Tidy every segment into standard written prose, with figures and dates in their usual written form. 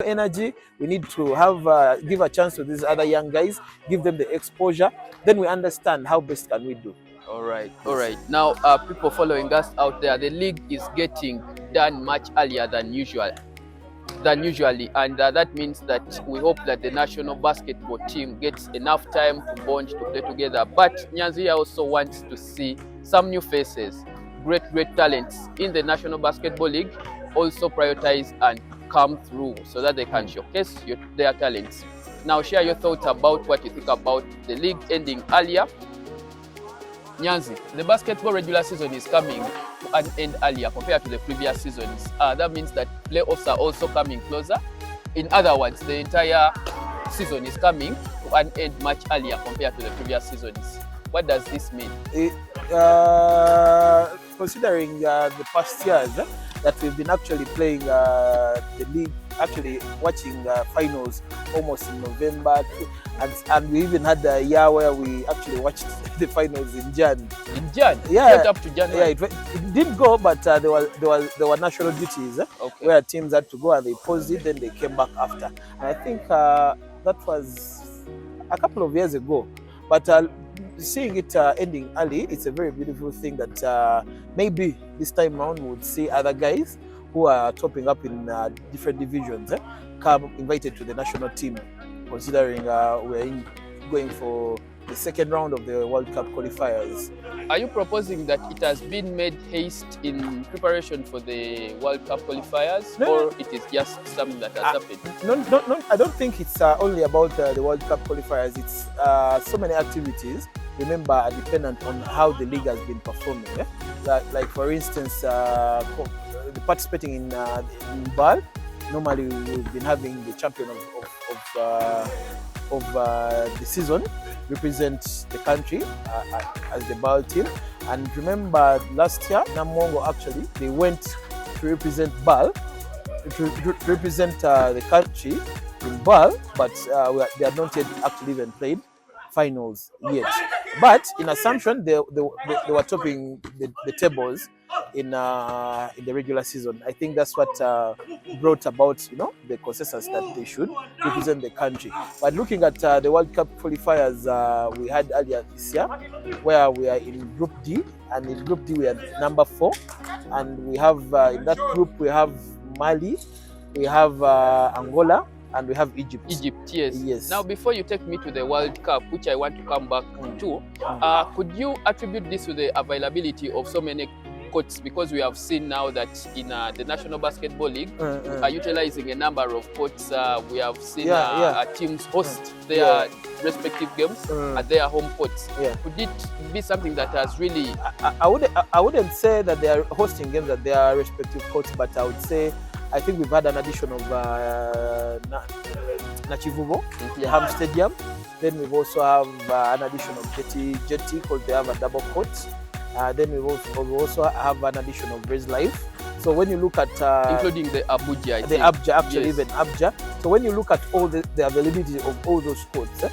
energy. We need to have give a chance to these other young guys, give them the exposure. Then we understand how best can we do. All right, all right. Now, people following us out there, the league is getting done much earlier than usually, and that means that we hope that the national basketball team gets enough time to bond, to play together. But Nyanzi also wants to see some new faces, great talents in the National Basketball League, also prioritize and come through so that they can showcase their talents. Now, share your thoughts about what you think about the league ending earlier. Nyanzi, the basketball regular season is coming to an end earlier compared to the previous seasons. That means that playoffs are also coming closer. In other words, the entire season is coming to an end much earlier compared to the previous seasons. What does this mean? Considering the past years that we've been actually playing the league, actually watching finals almost in November, and we even had a year where we actually watched the finals in Jan. In Jan? Yeah. Right up to January? Yeah, it did go, but there were national duties okay, where teams had to go and they paused it, then they came back after. And I think that was a couple of years ago. But seeing it ending early, it's a very beautiful thing that maybe this time around we would see other guys who are topping up in different divisions come invited to the national team, considering we're going for the second round of the World Cup Qualifiers. Are you proposing that it has been made haste in preparation for the World Cup Qualifiers, or it is just something that has happened? No, I don't think it's only about the World Cup Qualifiers. It's so many activities, remember, are dependent on how the league has been performing. Like for instance, participating in BAL, normally we've been having the champion of the season represent the country as the BAL team. And remember last year, Namongo actually, they went to represent BAL, to represent the country in BAL, but they had not yet actually even played finals yet. But in assumption, they were topping the tables in the regular season. I think that's what brought about, the consensus that they should represent the country. But looking at the World Cup qualifiers we had earlier this year, where we are in Group D, and in Group D we are number 4, and we have in that group we have Mali, we have Angola, and we have Egypt. Egypt, yes. Yes. Now, before you take me to the World Cup, which I want to come back to, could you attribute this to the availability of so many courts? Because we have seen now that in the National Basketball League, we are utilizing a number of courts. We have seen teams host their respective games at their home courts. Could it be something that has really... I wouldn't say that they are hosting games at their respective courts, but I would say I think we've had an addition of Nachivubo, the Ham Stadium. Then we've also have an addition of Jetty because they have a double court. Then we also have an addition of Raise Life. So when you look at including the Abuja, even Abuja. So when you look at all the availability of all those courts,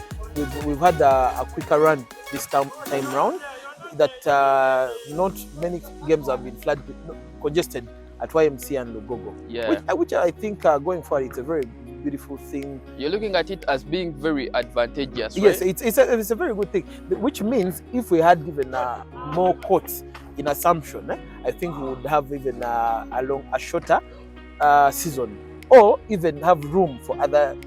we've had a quicker run this time round. That not many games have been congested at YMC and Lugogo, which I think going forward it's a very beautiful thing. You're looking at it as being very advantageous, right? Yes, it's a very good thing, which means if we had given more courts in assumption, I think we would have even a shorter season, or even have room for other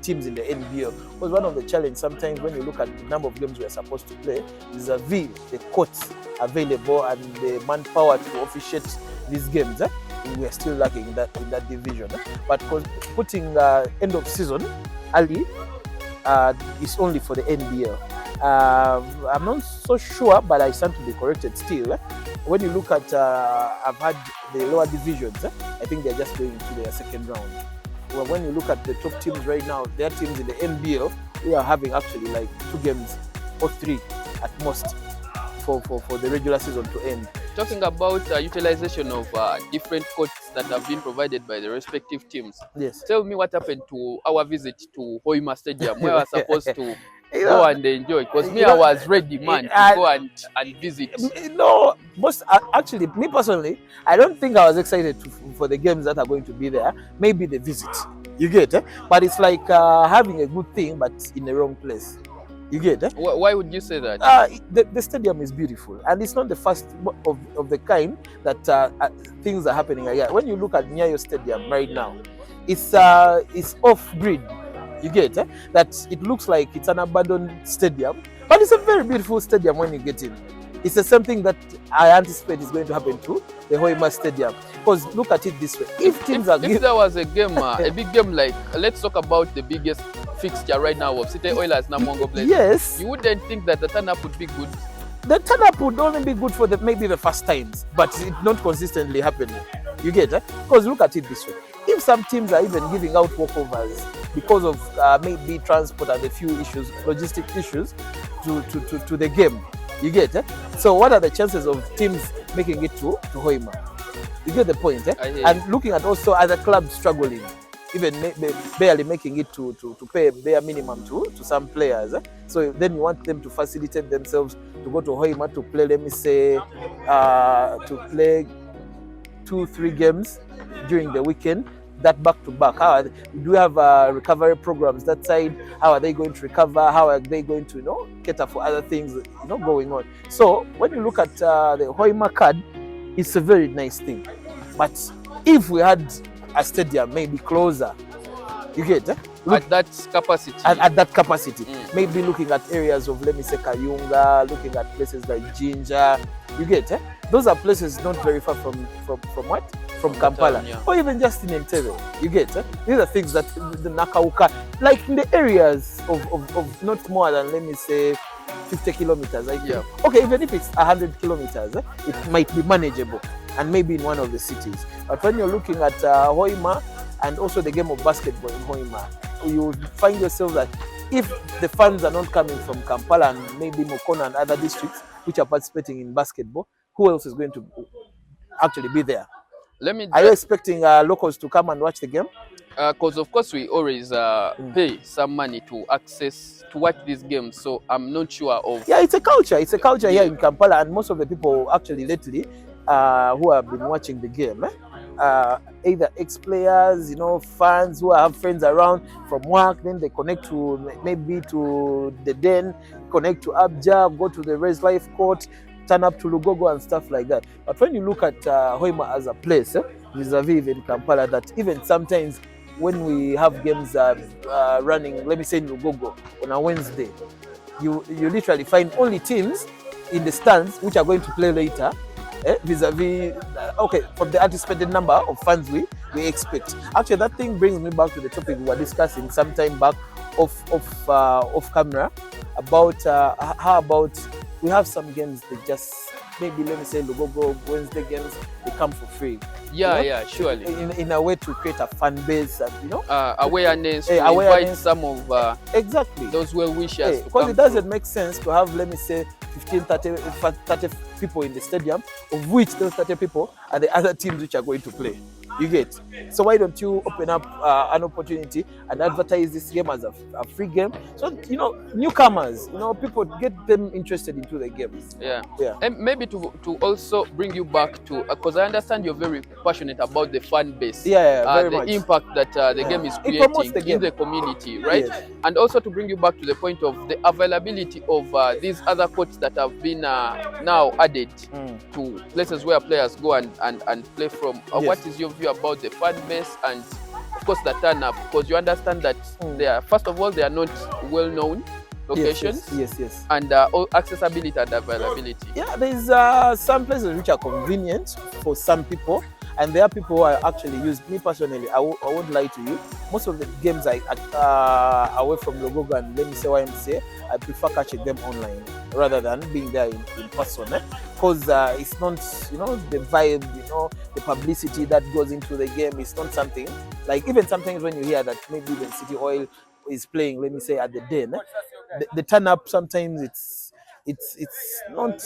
teams in the NBL. Because one of the challenges sometimes when you look at the number of games we are supposed to play vis-a-vis the courts available and the manpower to officiate these games, we are still lacking in that division. But putting end of season early is only for the NBL. I'm not so sure, but I stand to be corrected still. When you look at, I've had the lower divisions, I think they're just going to their second round. Well, when you look at the top teams right now, their teams in the NBL, we are having actually like 2 games or 3 at most for the regular season to end. Talking about utilization of different courts that have been provided by the respective teams. Yes. Tell me what happened to our visit to Hoima Stadium, where we were supposed to go and enjoy. Because me, I was ready, man, to go and visit. Actually, me personally, I don't think I was excited for the games that are going to be there. Maybe the visit. You get it? But it's like having a good thing, but in the wrong place. You get it? Why would you say that? The stadium is beautiful, and it's not the first of the kind that things are happening here. When you look at Nyayo Stadium right now, it's off grid. You get it? That it looks like it's an abandoned stadium, but it's a very beautiful stadium when you get in. It's the same thing that I anticipate is going to happen to the Hoima Stadium. Because look at it this way: if there was a game, a big game like, let's talk about the biggest fixture right now of City Oilers Namongo Blazers. Yes, you wouldn't think that the turn-up would be good. The turn-up would only be good for maybe the first times, but it's not consistently happening. You get it? Because look at it this way: if some teams are even giving out walkovers because of maybe transport and a few issues, logistic issues, to the game. You get it? So what are the chances of teams making it to Hoima? You get the point, eh? And looking at also other clubs struggling, even barely making it to pay bare minimum to some players. Eh? So then you want them to facilitate themselves to go to Hoima to play, let me say, to play 2-3 games during the weekend. That back to back. Do we have recovery programs that side? How are they going to recover? How are they going to cater for other things going on? So when you look at the Hoima card, it's a very nice thing. But if we had a stadium maybe closer, you get at that capacity. At that capacity, maybe looking at areas of, let me say, Kayunga, looking at places like Jinja, you get those are places not very far from what? From Kampala, yeah. Or even just in Entebbe, you get these are things that the Nakauka, like in the areas of not more than, let me say, 50 kilometers, I think. Yeah. Okay, even if it's 100 kilometers, it might be manageable, and maybe in one of the cities. But when you're looking at Hoima and also the game of basketball in Hoima, you find yourself that if the fans are not coming from Kampala and maybe Mukono and other districts which are participating in basketball, who else is going to actually be there? Are you expecting locals to come and watch the game? Because of course we always pay some money to watch these games, so I'm not sure of. Yeah, it's a culture. It's a culture here in Kampala, and most of the people actually lately who have been watching the game, either ex-players, fans who have friends around from work, then they connect to maybe to the Den, connect to Abja, go to the Race Life Court, turn up to Lugogo and stuff like that. But when you look at Hoima as a place, vis-a-vis even Kampala, that even sometimes when we have games running, let me say in Lugogo on a Wednesday, you literally find only teams in the stands which are going to play later, vis-a-vis, okay, from the anticipated number of fans we expect. Actually, that thing brings me back to the topic we were discussing some time back off camera about how about we have some games that just maybe, let me say, Lugogo Wednesday games, they come for free. Yeah, yeah, surely. In a way to create a fan base and awareness, to invite some of exactly those well wishers. Because it doesn't make sense to have, let me say, 15, 30 people in the stadium, of which those 30 people are the other teams which are going to play. You get? So why don't you open up an opportunity and advertise this game as a free game? So, newcomers, people get them interested into the games. Yeah. Yeah. And maybe to also bring you back to, because I understand you're very passionate about the fan base. Yeah, very the much. Impact that the game is creating in the community, right? Yes. And also to bring you back to the point of the availability of these other courts that have been now added to places where players go and play from. Yes. What is your view about the fan base and, of course, the turn up? Because you understand that they are, first of all, they are not well known locations. Yes. And accessibility and availability. Yeah, there's some places which are convenient for some people, and there are people who are actually used. Me personally, I won't lie to you. Most of the games away from Lugogo and, let me say, YMCA, I prefer catching them online rather than being there in person. Because it's not, the vibe, the publicity that goes into the game is not something like, even sometimes when you hear that maybe even City Oil is playing, let me say, at the Den, the turn up sometimes it's not,